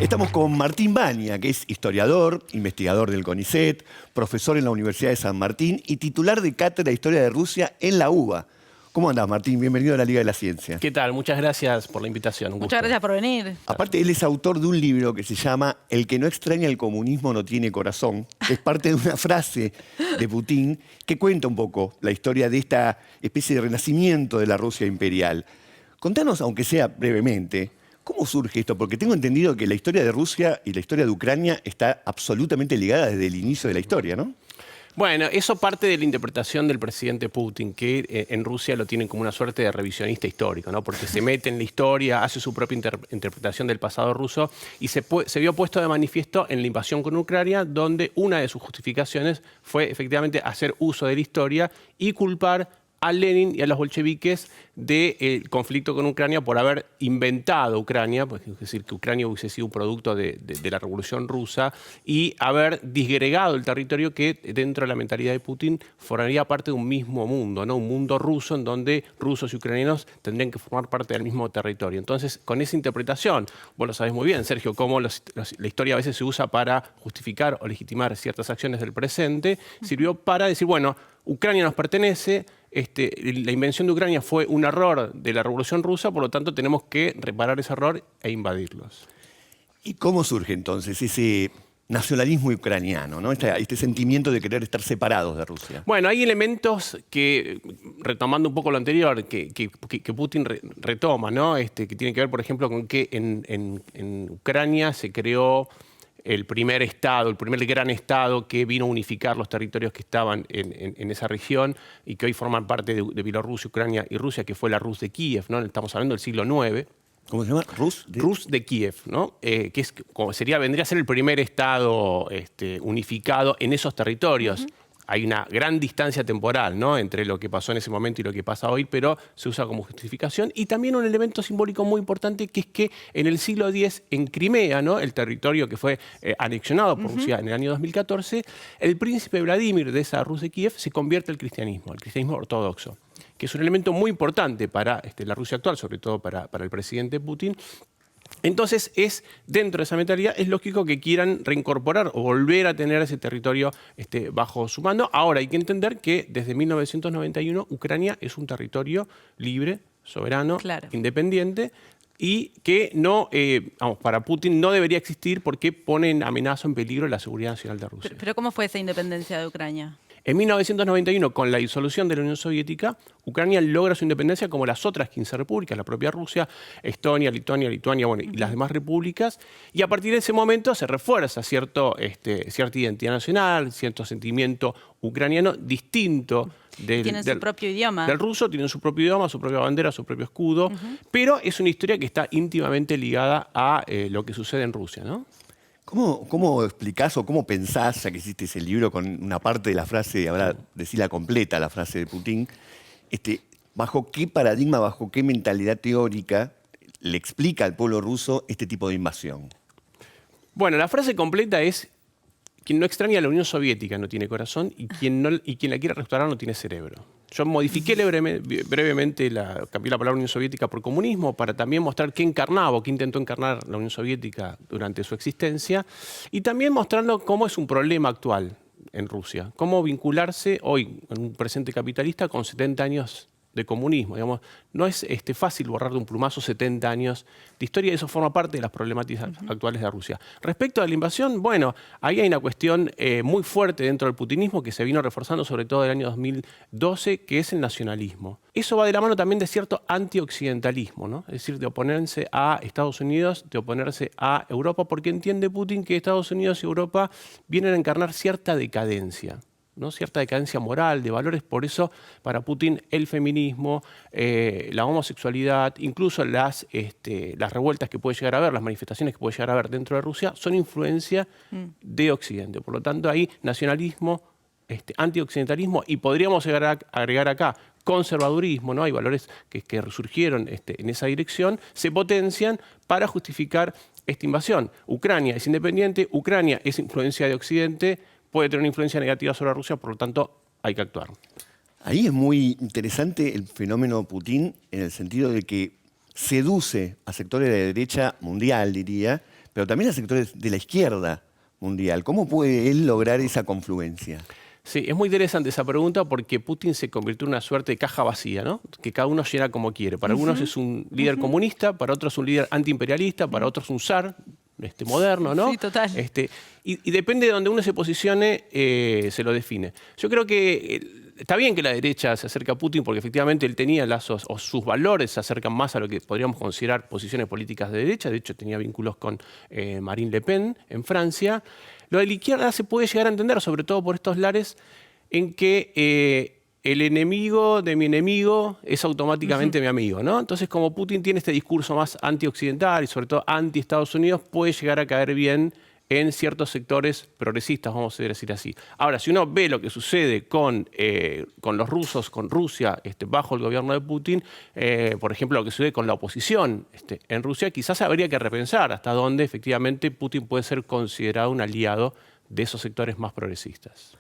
Estamos con Martín Bania, que es historiador, investigador del CONICET, profesor en la Universidad de San Martín y titular de Cátedra de Historia de Rusia en la UBA. ¿Cómo andás, Martín? Bienvenido a la Liga de la Ciencia. ¿Qué tal? Muchas gracias por la invitación. Un gusto. Muchas gracias por venir. Aparte, él es autor de un libro que se llama El que no extraña el comunismo no tiene corazón, que es parte de una frase de Putin que cuenta un poco la historia de esta especie de renacimiento de la Rusia imperial. Contanos, aunque sea brevemente, ¿cómo surge esto? Porque tengo entendido que la historia de Rusia y la historia de Ucrania está absolutamente ligada desde el inicio de la historia, ¿no? Bueno, eso parte de la interpretación del presidente Putin, que en Rusia lo tienen como una suerte de revisionista histórico, ¿no? Porque se mete en la historia, hace su propia interpretación del pasado ruso y se vio puesto de manifiesto en la invasión con Ucrania, donde una de sus justificaciones fue efectivamente hacer uso de la historia y culpar a Lenin y a los bolcheviques del conflicto con Ucrania por haber inventado Ucrania, pues, es decir, que Ucrania hubiese sido un producto de la Revolución Rusa y haber disgregado el territorio que dentro de la mentalidad de Putin formaría parte de un mismo mundo, ¿no? Un mundo ruso en donde rusos y ucranianos tendrían que formar parte del mismo territorio. Entonces, con esa interpretación, vos lo sabés muy bien, Sergio, cómo la historia a veces se usa para justificar o legitimar ciertas acciones del presente, sirvió para decir, bueno, Ucrania nos pertenece, la invención de Ucrania fue un error de la Revolución Rusa, por lo tanto tenemos que reparar ese error e invadirlos. ¿Y cómo surge entonces ese nacionalismo ucraniano, ¿no? Este sentimiento de querer estar separados de Rusia? Bueno, hay elementos que, retomando un poco lo anterior, que Putin retoma, ¿no? Que tiene que ver, por ejemplo, con que en Ucrania se creó el primer estado, el primer gran estado que vino a unificar los territorios que estaban en esa región y que hoy forman parte de Bielorrusia, Ucrania y Rusia, que fue la Rus de Kiev, ¿no? Estamos hablando del siglo IX. ¿Cómo se llama? Rus de Kiev, ¿no? Que es, vendría a ser el primer estado unificado en esos territorios. Hay una gran distancia temporal, ¿no?, entre lo que pasó en ese momento y lo que pasa hoy, pero se usa como justificación. Y también un elemento simbólico muy importante, que es que en el siglo X, en Crimea, ¿no?, el territorio que fue anexionado por Rusia en el año 2014, el príncipe Vladimir de esa Rus de Kiev se convierte al cristianismo ortodoxo, que es un elemento muy importante para la Rusia actual, sobre todo para el presidente Putin. Entonces, dentro de esa mentalidad, es lógico que quieran reincorporar o volver a tener ese territorio bajo su mando. Ahora, hay que entender que desde 1991 Ucrania es un territorio libre, soberano, claro, independiente, y que no, para Putin no debería existir porque pone en amenaza, en peligro la seguridad nacional de Rusia. ¿Pero cómo fue esa independencia de Ucrania? En 1991, con la disolución de la Unión Soviética, Ucrania logra su independencia como las otras 15 repúblicas, la propia Rusia, Estonia, Lituania, bueno, y las demás repúblicas. Y a partir de ese momento se refuerza cierta identidad nacional, cierto sentimiento ucraniano distinto tienen su propio idioma. Del ruso, tienen su propio idioma, su propia bandera, su propio escudo, pero es una historia que está íntimamente ligada a lo que sucede en Rusia, ¿no? ¿Cómo explicás o cómo pensás, ya que hiciste ese libro con una parte de la frase, ahora decirla completa, la frase de Putin, bajo qué paradigma, bajo qué mentalidad teórica le explica al pueblo ruso este tipo de invasión? Bueno, la frase completa es: quien no extraña a la Unión Soviética no tiene corazón y quien la quiere restaurar no tiene cerebro. Yo modifiqué brevemente, cambié la palabra Unión Soviética por comunismo para también mostrar qué encarnaba o qué intentó encarnar la Unión Soviética durante su existencia y también mostrando cómo es un problema actual en Rusia, cómo vincularse hoy en un presente capitalista con 70 años de comunismo. Digamos, no es fácil borrar de un plumazo 70 años de historia y eso forma parte de las problemáticas actuales de Rusia. Respecto a la invasión, bueno, ahí hay una cuestión muy fuerte dentro del putinismo que se vino reforzando sobre todo en el año 2012, que es el nacionalismo. Eso va de la mano también de cierto antioccidentalismo, ¿no? Es decir, de oponerse a Estados Unidos, de oponerse a Europa, porque entiende Putin que Estados Unidos y Europa vienen a encarnar cierta decadencia, ¿no? Cierta decadencia moral, de valores. Por eso, para Putin, el feminismo, la homosexualidad, incluso las revueltas que puede llegar a haber, las manifestaciones que puede llegar a haber dentro de Rusia, son influencia de Occidente. Por lo tanto, hay nacionalismo, antioccidentalismo y podríamos llegar a agregar acá conservadurismo, ¿no? Hay valores que resurgieron en esa dirección, se potencian para justificar esta invasión. Ucrania es independiente, Ucrania es influencia de Occidente, puede tener una influencia negativa sobre Rusia, por lo tanto hay que actuar. Ahí es muy interesante el fenómeno Putin en el sentido de que seduce a sectores de derecha mundial, diría, pero también a sectores de la izquierda mundial. ¿Cómo puede él lograr esa confluencia? Sí, es muy interesante esa pregunta porque Putin se convirtió en una suerte de caja vacía, ¿no? Que cada uno llena como quiere. Para algunos es un líder comunista, para otros un líder antiimperialista, para otros un zar moderno, ¿no? Sí, total. Y depende de donde uno se posicione, se lo define. Yo creo que está bien que la derecha se acerque a Putin porque efectivamente él tenía lazos, o sus valores se acercan más a lo que podríamos considerar posiciones políticas de derecha. De hecho, tenía vínculos con Marine Le Pen en Francia. Lo de la izquierda se puede llegar a entender, sobre todo por estos lares en que el enemigo de mi enemigo es automáticamente mi amigo, ¿no? Entonces, como Putin tiene este discurso más antioccidental y sobre todo anti-Estados Unidos, puede llegar a caer bien en ciertos sectores progresistas, vamos a decir así. Ahora, si uno ve lo que sucede con los rusos, con Rusia, bajo el gobierno de Putin, por ejemplo, lo que sucede con la oposición en Rusia, quizás habría que repensar hasta dónde efectivamente Putin puede ser considerado un aliado de esos sectores más progresistas.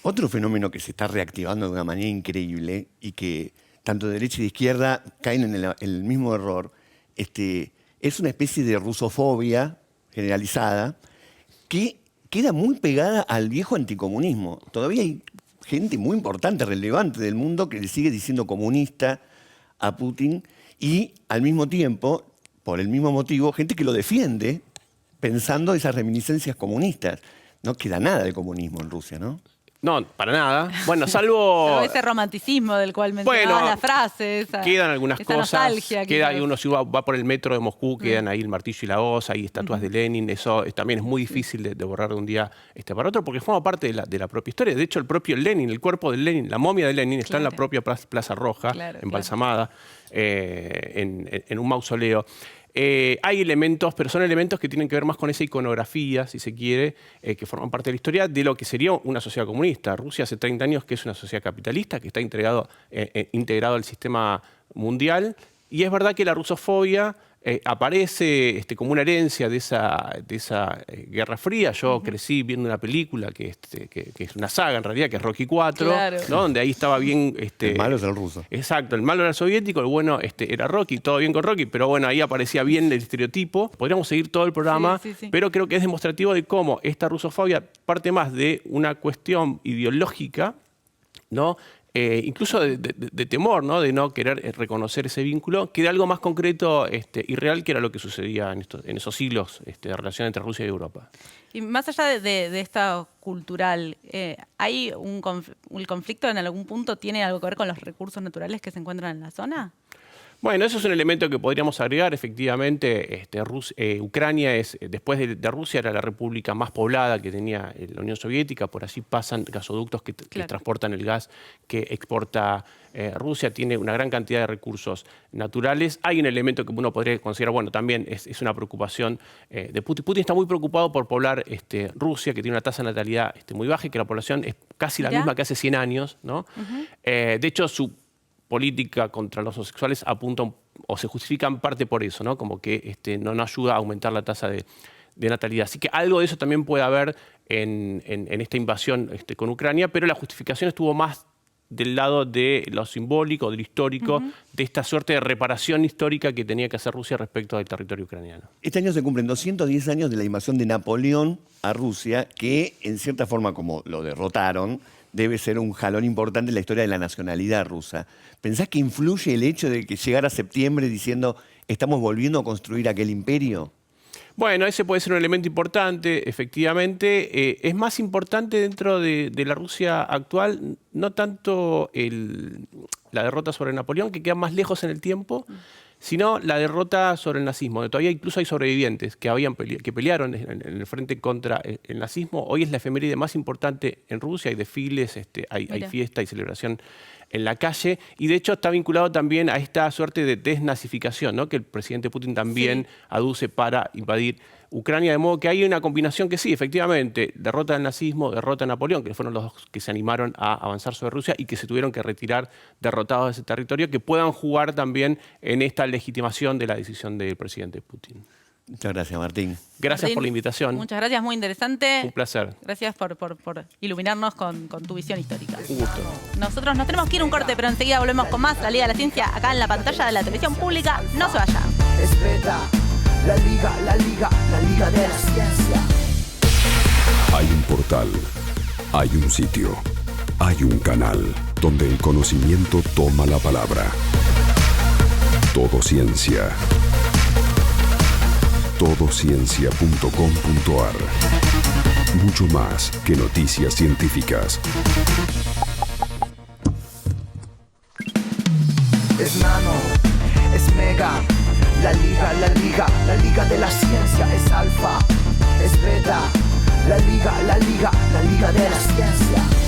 Otro fenómeno que se está reactivando de una manera increíble y que tanto derecha y izquierda caen en el mismo error, es una especie de rusofobia generalizada que queda muy pegada al viejo anticomunismo. Todavía hay gente muy importante, relevante del mundo que le sigue diciendo comunista a Putin y al mismo tiempo, por el mismo motivo, gente que lo defiende pensando esas reminiscencias comunistas. No queda nada de comunismo en Rusia, ¿no? No, para nada. Bueno, salvo... ese romanticismo del cual mencionaba la frase. Quedan algunas esa cosas. Nostalgia, queda ahí uno, si uno va por el metro de Moscú, quedan ahí el martillo y la hoz, hay estatuas de Lenin. Eso también es muy difícil de borrar de un día para otro, porque forma parte de la propia historia. De hecho, el propio Lenin, el cuerpo de Lenin, la momia de Lenin, está en la propia Plaza Roja, embalsamada, en un mausoleo. Hay elementos, pero son elementos que tienen que ver más con esa iconografía, si se quiere, que forman parte de la historia de lo que sería una sociedad comunista. Rusia hace 30 años que es una sociedad capitalista, que está integrado al sistema mundial. Y es verdad que la rusofobia aparece como una herencia de esa Guerra Fría. Yo crecí viendo una película que es una saga en realidad, que es Rocky IV, ¿no? Donde ahí estaba bien... el malo es el ruso. Exacto, el malo era el soviético, el bueno era Rocky, todo bien con Rocky, pero bueno, ahí aparecía bien el estereotipo. Podríamos seguir todo el programa, pero creo que es demostrativo de cómo esta rusofobia parte más de una cuestión ideológica, ¿no? Incluso de temor, ¿no? De no querer reconocer ese vínculo, que de algo más concreto y real, que era lo que sucedía en esos siglos de relación entre Rusia y Europa. Y más allá de esto cultural, ¿hay el conflicto en algún punto tiene algo que ver con los recursos naturales que se encuentran en la zona? Bueno, eso es un elemento que podríamos agregar. Efectivamente, Ucrania después de Rusia era la república más poblada que tenía la Unión Soviética. Por allí pasan gasoductos que transportan el gas que exporta Rusia. Tiene una gran cantidad de recursos naturales. Hay un elemento que uno podría considerar, bueno, también es una preocupación de Putin. Putin está muy preocupado por poblar Rusia, que tiene una tasa de natalidad muy baja y que la población es casi la misma que hace 100 años, ¿no? De hecho, su política contra los homosexuales apunta o se justifica en parte por eso, ¿no? Como que no ayuda a aumentar la tasa de natalidad. Así que algo de eso también puede haber en esta invasión con Ucrania, pero la justificación estuvo más del lado de lo simbólico, de lo histórico, de esta suerte de reparación histórica que tenía que hacer Rusia respecto al territorio ucraniano. Este año se cumplen 210 años de la invasión de Napoleón a Rusia, que en cierta forma, como lo derrotaron, debe ser un jalón importante en la historia de la nacionalidad rusa. ¿Pensás que influye el hecho de que llegara septiembre diciendo estamos volviendo a construir aquel imperio? Bueno, ese puede ser un elemento importante, efectivamente. Es más importante dentro de la Rusia actual, no tanto la derrota sobre Napoleón, que queda más lejos en el tiempo, sino la derrota sobre el nazismo. Donde todavía incluso hay sobrevivientes que pelearon en el frente contra el nazismo. Hoy es la efeméride más importante en Rusia, hay desfiles, hay fiesta y celebración en la calle, y de hecho está vinculado también a esta suerte de desnazificación, ¿no? Que el presidente Putin también aduce para invadir Ucrania, de modo que hay una combinación que sí, efectivamente, derrota del nazismo, derrota de Napoleón, que fueron los dos que se animaron a avanzar sobre Rusia y que se tuvieron que retirar derrotados de ese territorio, que puedan jugar también en esta legitimación de la decisión del presidente Putin. Muchas gracias, Martín. Gracias Martín, por la invitación. Muchas gracias, muy interesante. Un placer. Gracias por iluminarnos con tu visión histórica. Un gusto. Nosotros nos tenemos que ir a un corte, pero enseguida volvemos con más La Liga de la Ciencia acá en la pantalla de la televisión pública. No se vaya. Espera, la liga, la liga, la liga de la ciencia. Hay un portal, hay un sitio, hay un canal donde el conocimiento toma la palabra. Todo Ciencia. Todociencia.com.ar. Mucho más que noticias científicas. Es nano, es mega, la liga, la liga, la liga de la ciencia. Es alfa, es beta, la liga, la liga, la liga de la ciencia.